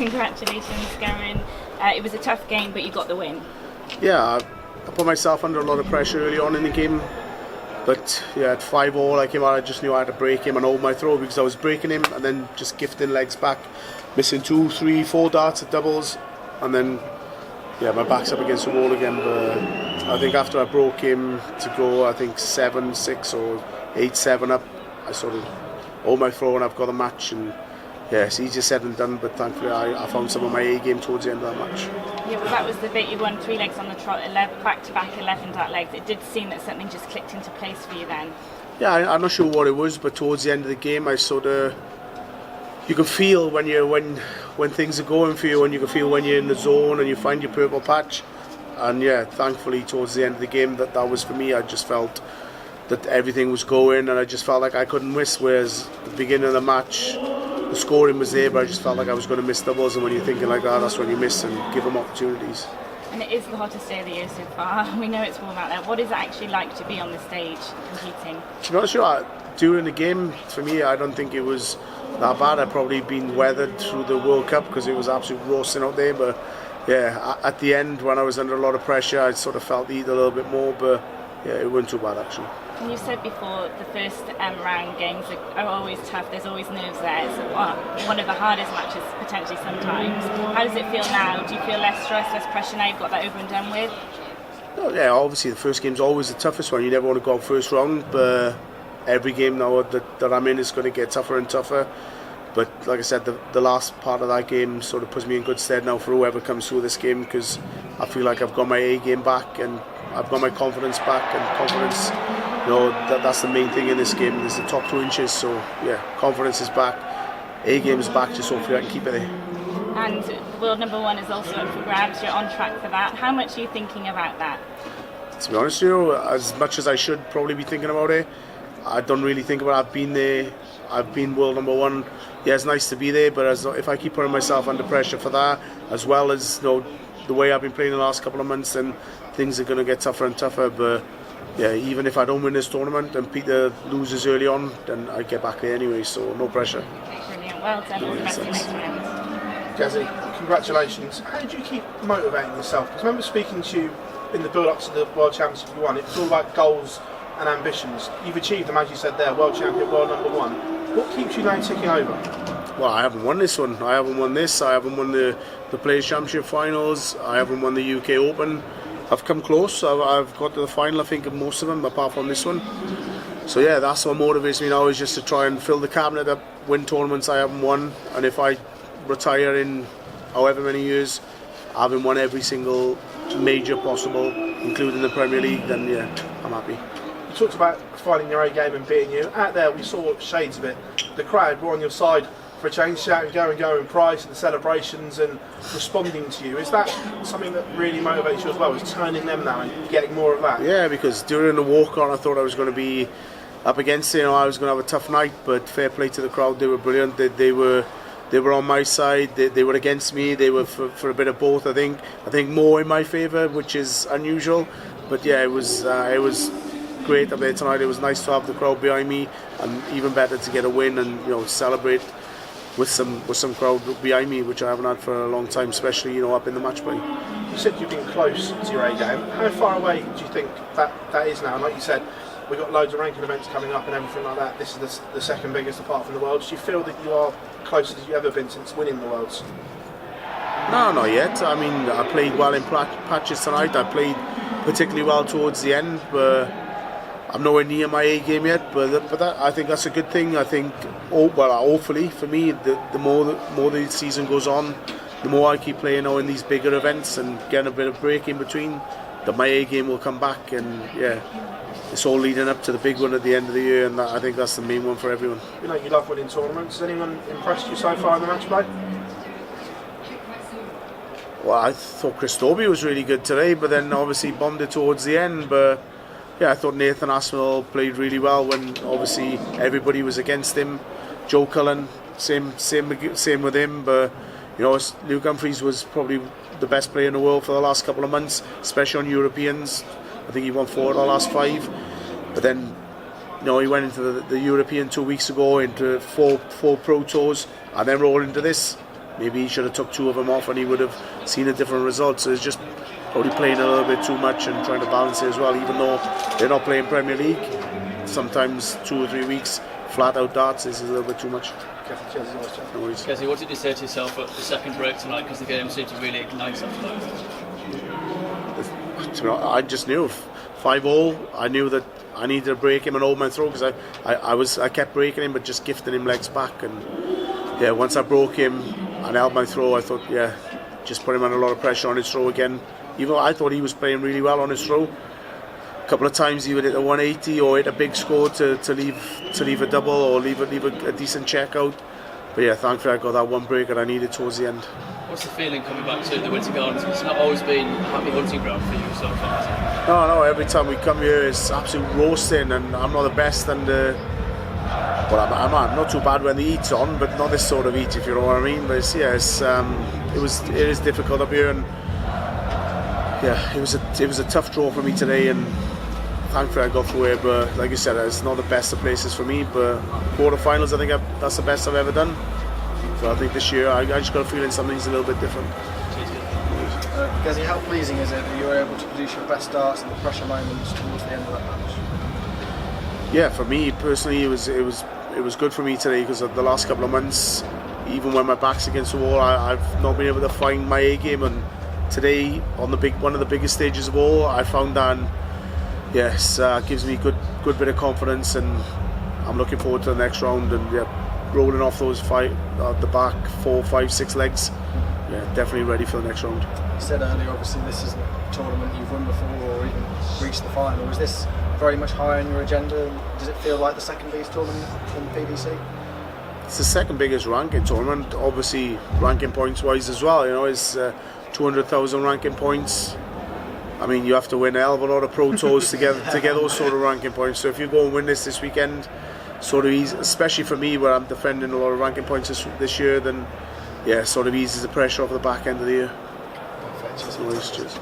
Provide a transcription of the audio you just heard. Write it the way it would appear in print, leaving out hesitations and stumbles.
Congratulations, Gerwyn. It was a tough game, but you got the win. Yeah, I put myself under a lot of pressure early on in the game. But yeah, at 5-all, I came out, I just knew I had to break him and hold my throw because I was breaking him and then just gifting legs back, missing 2, 3, 4 darts at doubles, and then yeah, my back's up against the wall again. But I think after I broke him to go, I think 7-6 or 8-7 up, I sort of hold my throw and I've got the match. And yeah, it's easier said than done, but thankfully I found some of my A game towards the end of that match. Yeah, well, that was the bit. You won 3 legs on the trot, back-to-back 11 dart legs. It did seem that something just clicked into place for you then. Yeah, I'm not sure what it was, but towards the end of the game, I sort of, you can feel when things are going for you, and you can feel when you're in the zone and you find your purple patch. And yeah, thankfully towards the end of the game, that was for me. I just felt that everything was going, and I just felt like I couldn't miss. Whereas at the beginning of the match, the scoring was there, but I just felt like I was going to miss doubles. And when you're thinking like that, that's when you miss and give them opportunities. And it is the hottest day of the year so far. We know it's warm out there. What is it actually like to be on the stage competing? To be honest with you, during the game, for me, I don't think it was that bad. I'd probably been weathered through the World Cup because it was absolutely roasting out there. But yeah, at the end, when I was under a lot of pressure, I sort of felt the heat a little bit more. But yeah, it wasn't too bad actually. And you said before, the first round games are always tough. There's always nerves there. It's one of the hardest matches potentially sometimes. How does it feel now? Do you feel less stress, less pressure now you've got that over and done with? Oh, yeah, obviously the first game's always the toughest one. You never want to go out first round, but every game now that I'm in is going to get tougher and tougher. But like I said, the last part of that game sort of puts me in good stead now for whoever comes through this game, because I feel like I've got my A game back and I've got my confidence back, and confidence, you know, that's the main thing in this game. There's the top 2 inches, so yeah, confidence is back, A game is back, just hopefully I can keep it there. And world number 1 is also up for grabs. You're on track for that. How much are you thinking about that? To be honest with you, as much as I should probably be thinking about it, I don't really think about it. I've been there, I've been world number 1. Yeah, it's nice to be there, but if I keep putting myself under pressure for that, as well as, you know, the way I've been playing the last couple of months, then things are going to get tougher and tougher. But yeah, even if I don't win this tournament and Peter loses early on, then I get back there anyway, so no pressure. Brilliant, well done. All the best in the next round. Jazzy, congratulations. How did you keep motivating yourself? Because I remember speaking to you in the build-up to the World Championship you won. It was all about goals and ambitions. You've achieved them, as you said there, World Champion, World number 1. What keeps you now ticking over? Well, I haven't won this one. I haven't won this. I haven't won the Players' Championship finals. I haven't won the UK Open. I've come close. I've got to the final, I think, of most of them, apart from this one. So yeah, that's what motivates me now, is just to try and fill the cabinet up, win tournaments I haven't won. And if I retire in however many years, I haven't won every single major possible, including the Premier League, then yeah, I'm happy. You talked about finding your A game and beating you. Out there, we saw shades of it. The crowd were on your side for a change, shouting Gerwyn Price at the celebrations and responding to you. Is that something that really motivates you as well, is turning them now and getting more of that? Yeah, because during the walk-on I thought I was going to be up against it, you know, I was going to have a tough night, but fair play to the crowd, they were brilliant. They were on my side, they were against me, they were for a bit of both. I think more in my favour, which is unusual, but yeah, it was great up there tonight. It was nice to have the crowd behind me, and even better to get a win and, you know, celebrate with some crowd behind me, which I haven't had for a long time, especially, you know, up in the match play. You said you've been close to your A game. How far away do you think that is now? And like you said, we've got loads of ranking events coming up and everything like that. This is the second biggest apart from the Worlds. Do you feel that you are closest as you've ever been since winning the Worlds? No, not yet. I mean, I played well in patches tonight. I played particularly well towards the end, but I'm nowhere near my A game yet. But that, I think that's a good thing. I think, hopefully for me, the more the season goes on, the more I keep playing now in these bigger events and getting a bit of break in between, that my A game will come back. And yeah, it's all leading up to the big one at the end of the year, and I think that's the main one for everyone. You know, you love winning tournaments. Has anyone impressed you so far in the match play? Well, I thought Chris Dobby was really good today, but then obviously bombed it towards the end. But yeah, I thought Nathan Aspinall played really well when obviously everybody was against him. Joe Cullen, same with him. But you know, Luke Humphries was probably the best player in the world for the last couple of months, especially on Europeans. I think he won 4 of the last 5. But then, you know, he went into the European 2 weeks ago, into four pro tours, and then rolled into this maybe he should have took 2 of them off and he would have seen a different result. So it's just probably playing a little bit too much and trying to balance it as well, even though they're not playing Premier League. Sometimes 2 or 3 weeks flat out darts is a little bit too much. No worries. Casey, what did you say to yourself at the second break tonight, because the game seemed to really ignite after that? I just knew 5-all. I knew that I needed to break him and hold my throw, because I kept breaking him but just gifting him legs back. And yeah, once I broke him and held my throw, I thought, yeah, just put him under a lot of pressure on his throw again. Even though I thought he was playing really well on his throw. A couple of times he would hit a 180 or hit a big score to leave a double or leave a decent check out. But yeah, thankfully I got that one break that I needed towards the end. What's the feeling coming back to the Winter Gardens? It's not always been a happy hunting ground for you so far. No, every time we come here it's absolute roasting, and I'm not the best, and well, I'm not too bad when the heat's on, but not this sort of heat, if you know what I mean. But it is difficult up here, and yeah, it was a tough draw for me today, and thankfully I got through it. But like you said, it's not the best of places for me, but quarterfinals, I think that's the best I've ever done. So I think this year I just got a feeling something's a little bit different. Gezi, how pleasing is it that you were able to produce your best darts in the pressure moments towards the end of that match? Yeah, for me personally, it was good for me today, because of the last couple of months, even when my back's against the wall, I've not been able to find my A game, and today on one of the biggest stages of all, I found that. And yes, gives me good bit of confidence, and I'm looking forward to the next round, and yeah, rolling off those the back 4, 5, 6 legs. Yeah, definitely ready for the next round. You said earlier, obviously this isn't a tournament you've won before or even reached the final. Was this very much high on your agenda? Does it feel like the second biggest tournament in the PDC? It's the second biggest ranking tournament, obviously ranking points wise as well. You know, it's 200,000 ranking points. I mean, you have to win a hell of a lot of Pro Tours to get those sort of ranking points. So if you go and win this weekend, sort of easy, especially for me where I'm defending a lot of ranking points this year, then yeah, sort of eases the pressure off the back end of the year. Perfect. Cheers.